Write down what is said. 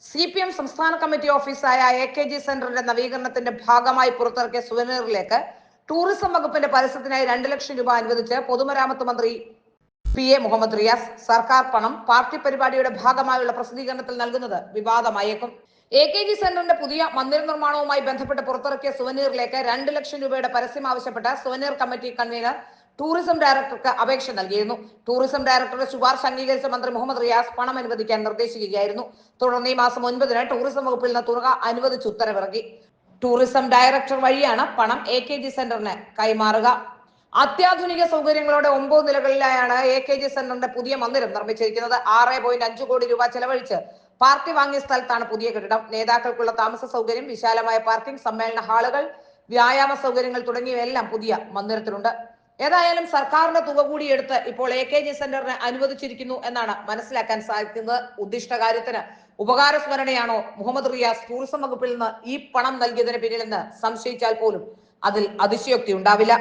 CPM സംസ്ഥാന committee ഓഫീസായ AKG സെന്ററിന്റെ നവീകരണത്തിന്റെ ഭാഗമായി പുറത്തിറക്കിയ സുവനീറിലേക്ക് ടൂറിസം വകുപ്പിന്റെ പരസ്യത്തിനായി 2 ലക്ഷം രൂപ അനുവദിച്ച് പൊതുമരാമത്ത് മന്ത്രി PA മുഹമ്മദ് റിയാസ് സർക്കാർ പണം പാർട്ടി പരിപാടിയുടെ ഭാഗമായുള്ള പ്രസിദ്ധീകരണത്തിൽ നൽകുന്നത് വിവാദമായേക്കും. AKG സെന്ററിന്റെ പുതിയ മന്ദിര നിർമ്മാണവുമായി ബന്ധപ്പെട്ട് പുറത്തിറക്കിയ സുവനീറിലേക്ക് 2 ലക്ഷം രൂപയുടെ പരസ്യം ആവശ്യപ്പെട്ട് സുവനീർ കമ്മിറ്റി കൺവീനർ ടൂറിസം ഡയറക്ടർക്ക് അപേക്ഷ നൽകിയിരുന്നു. ടൂറിസം ഡയറക്ടറുടെ ശുപാർശ അംഗീകരിച്ച മന്ത്രി മുഹമ്മദ് റിയാസ് പണം അനുവദിക്കാൻ നിർദ്ദേശിക്കുകയായിരുന്നു. തുടർന്ന് ഈ മാസം 9-ന് ടൂറിസം വകുപ്പിൽ നിന്ന് തുക അനുവദിച്ച് ഉത്തരവിറക്കി. ടൂറിസം ഡയറക്ടർ വഴിയാണ് പണം AKG സെന്ററിന് കൈമാറുക. അത്യാധുനിക സൗകര്യങ്ങളോടെ 9 നിലകളിലായാണ് AKG സെന്ററിന്റെ പുതിയ മന്ദിരം നിർമ്മിച്ചിരിക്കുന്നത്. 6.5 കോടി രൂപ ചെലവഴിച്ച് പാർട്ടി വാങ്ങിയ സ്ഥലത്താണ് പുതിയ കെട്ടിടം. നേതാക്കൾക്കുള്ള താമസ സൗകര്യം, വിശാലമായ പാർക്കിംഗ്, സമ്മേളന ഹാളുകൾ, വ്യായാമ സൗകര്യങ്ങൾ തുടങ്ങിയവയെല്ലാം പുതിയ മന്ദിരത്തിലുണ്ട്. ഏതായാലും സർക്കാരിന്റെ തുക കൂടി എടുത്ത് ഇപ്പോൾ AKG സെന്ററിന് അനുവദിച്ചിരിക്കുന്നു എന്നാണ് മനസ്സിലാക്കാൻ സാധിക്കുന്നത്. ഉദ്ദിഷ്ട കാര്യത്തിന് ഉപകാരസ്മരണയാണോ മുഹമ്മദ് റിയാസ് ടൂറിസം വകുപ്പിൽ നിന്ന് ഈ പണം നൽകിയതിന് പിന്നിലെന്ന് സംശയിച്ചാൽ പോലും അതിൽ അതിശയോക്തി ഉണ്ടാവില്ല.